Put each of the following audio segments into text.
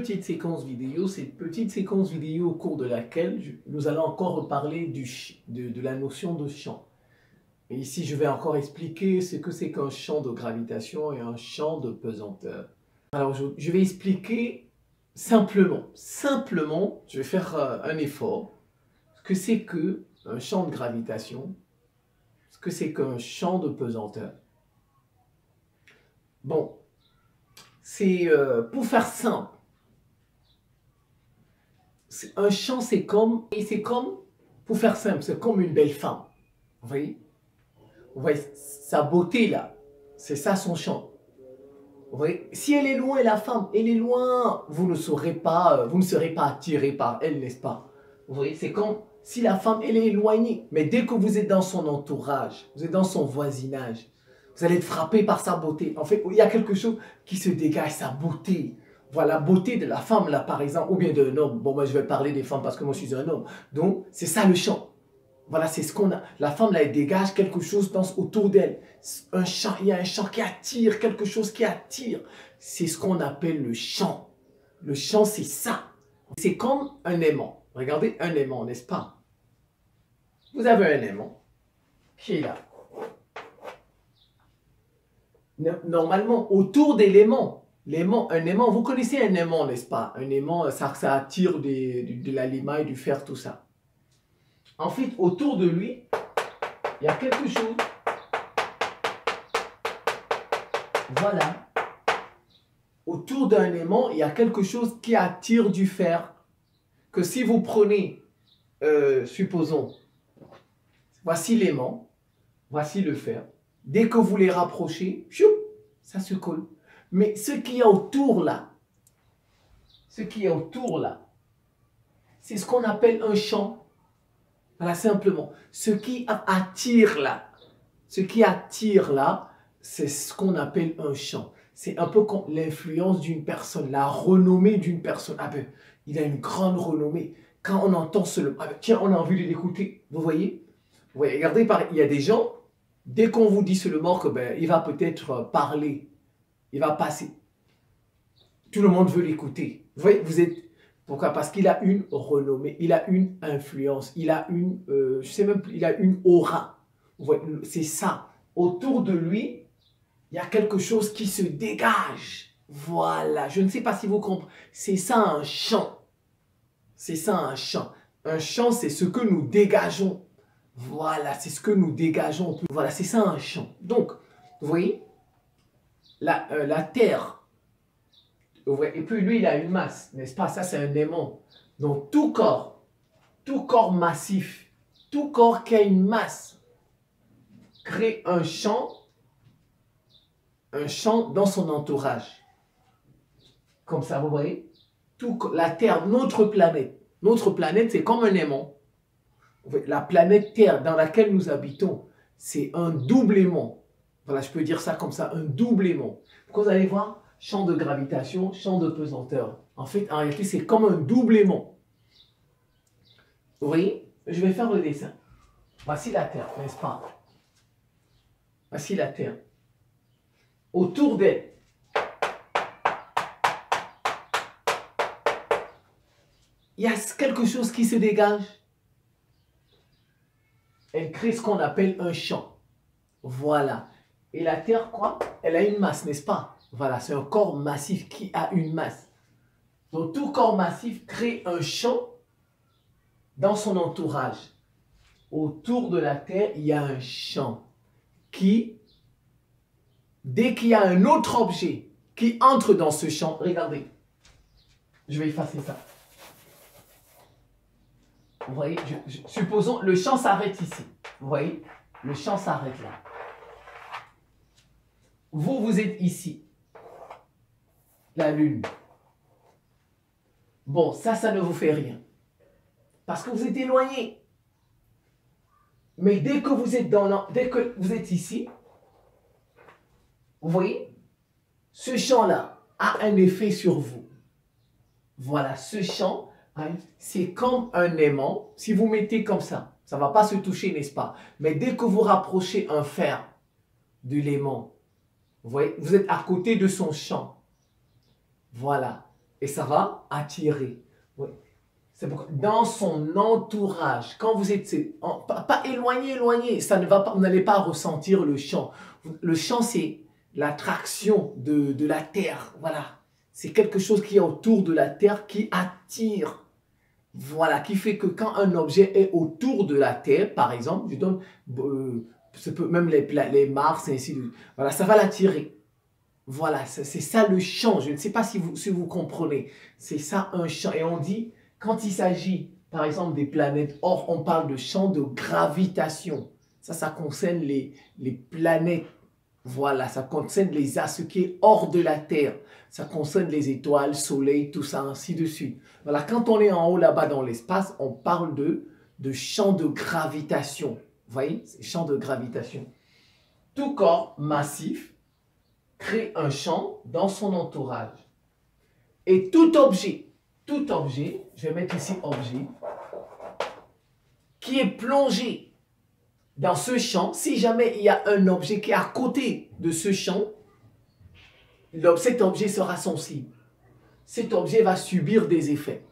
petite séquence vidéo, cette petite séquence vidéo au cours de laquelle nous allons encore reparler de la notion de champ. Et ici, je vais encore expliquer ce que c'est qu'un champ de gravitation et un champ de pesanteur. Alors, je vais expliquer simplement, je vais faire un effort, ce que c'est qu'un champ de gravitation, ce que c'est qu'un champ de pesanteur. Bon, c'est pour faire simple. Un champ, c'est comme, pour faire simple, c'est comme une belle femme. Vous voyez sa beauté là, c'est ça son champ. Vous voyez, si elle est loin, la femme, elle est loin, vous ne serez pas attiré par elle, n'est-ce pas? Vous voyez, c'est comme si la femme, elle est éloignée. Mais dès que vous êtes dans son entourage, vous êtes dans son voisinage, vous allez être frappé par sa beauté. En fait, il y a quelque chose qui se dégage, sa beauté. Voilà, la beauté de la femme, là, par exemple, ou bien d'un homme. Bon, moi, je vais parler des femmes parce que moi, je suis un homme. Donc, c'est ça le champ. Voilà, c'est ce qu'on a. La femme, là, elle dégage quelque chose autour d'elle. Un champ, il y a un champ qui attire, quelque chose qui attire. C'est ce qu'on appelle le champ. Le champ, c'est ça. C'est comme un aimant. Regardez, un aimant, n'est-ce pas? Vous avez un aimant qui est là. Normalement, autour des aimants, un aimant, vous connaissez un aimant, n'est-ce pas? Un aimant, ça attire de la limaille, du fer, tout ça. En fait, autour de lui, il y a quelque chose. Voilà. Autour d'un aimant, il y a quelque chose qui attire du fer. Que si vous prenez, supposons, voici l'aimant, voici le fer. Dès que vous les rapprochez, ça se colle. Mais ce qui est autour là, c'est ce qu'on appelle un champ. Voilà, simplement. Ce qui attire là, c'est ce qu'on appelle un champ. C'est un peu comme l'influence d'une personne, la renommée d'une personne. Ah ben, il a une grande renommée. Quand on entend tiens, on a envie de l'écouter. Vous voyez? Ouais, regardez, il y a des gens, dès qu'on vous dit seulement que il va peut-être parler, il va passer. Tout le monde veut l'écouter. Vous voyez, pourquoi? Parce qu'il a une renommée, il a une influence, il a une, il a une aura. C'est ça. Autour de lui, il y a quelque chose qui se dégage. Voilà. Je ne sais pas si vous comprenez. C'est ça un champ. C'est ça un champ. Un champ, c'est ce que nous dégageons. Voilà, c'est ce que nous dégageons. Voilà, c'est ça un champ. Donc, vous voyez, la terre. Et puis lui, il a une masse, n'est-ce pas? Ça, c'est un aimant. Donc, tout corps massif, tout corps qui a une masse, crée un champ dans son entourage. Comme ça, vous voyez? La Terre, notre planète, c'est comme un aimant. La planète Terre dans laquelle nous habitons, c'est un double aimant. Voilà, je peux dire ça comme ça, un double aimant. Donc, vous allez voir, champ de gravitation, champ de pesanteur. En fait, en réalité, c'est comme un double aimant. Vous voyez? Je vais faire le dessin. Voici la Terre, n'est-ce pas? Voici la Terre. Autour d'elle, il y a quelque chose qui se dégage. Elle crée ce qu'on appelle un champ. Voilà. Et la Terre, quoi? Elle a une masse, n'est-ce pas? Voilà, c'est un corps massif qui a une masse. Donc, tout corps massif crée un champ dans son entourage. Autour de la Terre, il y a un champ qui, dès qu'il y a un autre objet qui entre dans ce champ, regardez, je vais effacer ça. Vous voyez, supposons, le champ s'arrête ici. Vous voyez, le champ s'arrête là. Vous êtes ici. La Lune. Bon, ça ne vous fait rien. Parce que vous êtes éloigné. Mais dès que vous êtes ici, vous voyez, ce champ-là a un effet sur vous. Voilà, ce champ, c'est comme un aimant. Si vous mettez comme ça ne va pas se toucher, n'est-ce pas? Mais dès que vous rapprochez un fer de l'aimant, vous voyez, vous êtes à côté de son champ. Voilà. et ça va attirer. Oui. C'est pourquoi, dans son entourage, quand vous êtes pas éloigné, ça ne va pas, vous n'allez pas ressentir le champ. Le champ, c'est l'attraction de la terre. Voilà. C'est quelque chose qui est autour de la terre qui attire. Voilà, qui fait que quand un objet est autour de la terre, par exemple, je donne même les Mars et ainsi de suite. Voilà, ça va l'attirer. Voilà, c'est ça le champ. Je ne sais pas si vous comprenez. C'est ça un champ. Et on dit, quand il s'agit, par exemple, des planètes, or, on parle de champ de gravitation. Ça concerne les planètes. Voilà, ça concerne ce qui est hors de la Terre. Ça concerne les étoiles, soleil, tout ça, ainsi de suite. Voilà, quand on est en haut là-bas dans l'espace, on parle de champ de gravitation. Vous voyez, c'est champ de gravitation. Tout corps massif crée un champ dans son entourage. Et tout objet, je vais mettre ici objet, qui est plongé dans ce champ, si jamais il y a un objet qui est à côté de ce champ, cet objet sera sensible. Cet objet va subir des effets.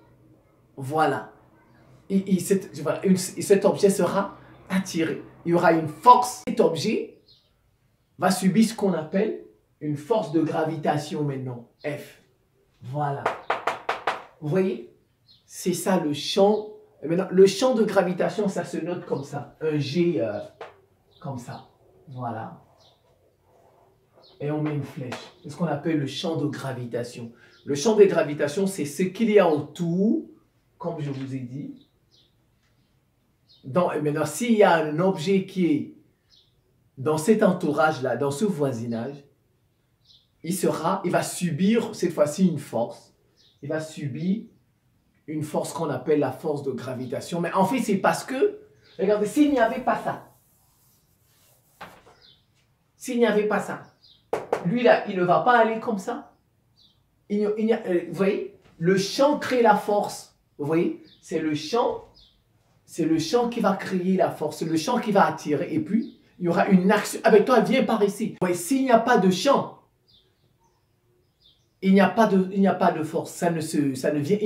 Voilà. Cet objet sera attiré. Il y aura une force. Cet objet va subir ce qu'on appelle une force de gravitation maintenant, F. Voilà. Vous voyez? C'est ça le champ. Et maintenant, le champ de gravitation, ça se note comme ça. Un G comme ça. Voilà. Et on met une flèche. C'est ce qu'on appelle le champ de gravitation. Le champ de gravitation, c'est ce qu'il y a autour, comme je vous ai dit. Et maintenant, s'il y a un objet qui est dans cet entourage-là, dans ce voisinage, il va subir cette fois-ci une force. Il va subir une force qu'on appelle la force de gravitation. Mais en fait, c'est parce que, regardez, s'il n'y avait pas ça, lui là, il ne va pas aller comme ça. Vous voyez, le champ crée la force. Vous voyez, c'est le champ qui va créer la force, c'est le champ qui va attirer. Et puis, il y aura une action. Avec toi, viens par ici. Vous voyez, s'il n'y a pas de champ, il n'y a pas de force. Ça ne vient.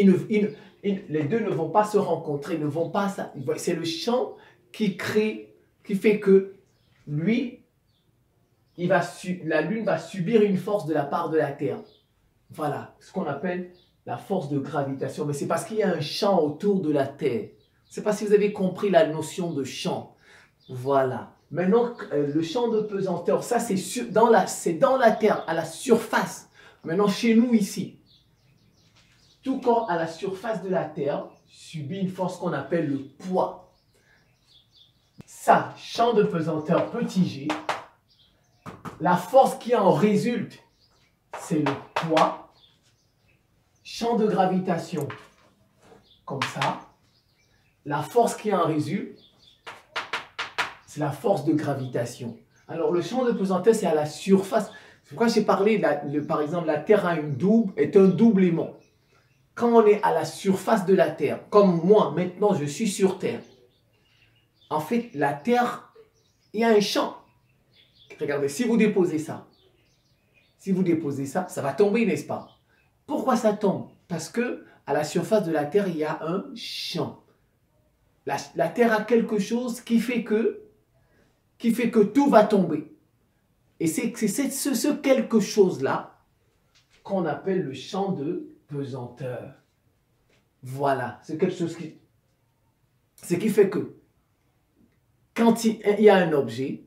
Les deux ne vont pas se rencontrer, ne vont pas. C'est le champ qui fait que lui, la Lune va subir une force de la part de la Terre. Voilà, ce qu'on appelle la force de gravitation. Mais c'est parce qu'il y a un champ autour de la Terre. Je ne sais pas si vous avez compris la notion de champ. Voilà. Maintenant, le champ de pesanteur, ça c'est dans la Terre, à la surface. Maintenant, chez nous ici, tout corps à la surface de la Terre subit une force qu'on appelle le poids. Ça, champ de pesanteur petit g, la force qui en résulte, c'est le poids. Champ de gravitation, comme ça. La force qui en résulte, c'est la force de gravitation. Alors, le champ de pesanteur, c'est à la surface. C'est pourquoi j'ai parlé, par exemple, la Terre est un double aimant. Quand on est à la surface de la Terre, comme moi, maintenant, je suis sur Terre. En fait, la Terre, il y a un champ. Regardez, si vous déposez ça, ça va tomber, n'est-ce pas? Pourquoi ça tombe? Parce que à la surface de la Terre, il y a un champ. La Terre a quelque chose qui fait que tout va tomber. Et c'est ce quelque chose-là qu'on appelle le champ de pesanteur. Voilà, c'est quelque chose ce qui fait que quand il y a un objet,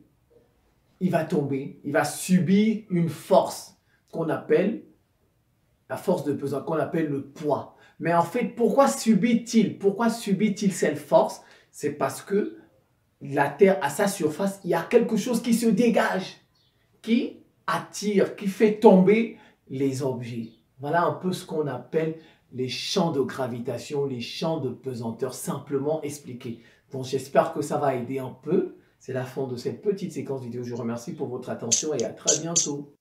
il va tomber, il va subir une force qu'on appelle la force de pesanteur, qu'on appelle le poids. Mais en fait, pourquoi subit-il cette force? C'est parce que la Terre, à sa surface, il y a quelque chose qui se dégage, qui attire, qui fait tomber les objets. Voilà un peu ce qu'on appelle les champs de gravitation, les champs de pesanteur, simplement expliqués. Donc j'espère que ça va aider un peu. C'est la fin de cette petite séquence vidéo. Je vous remercie pour votre attention et à très bientôt.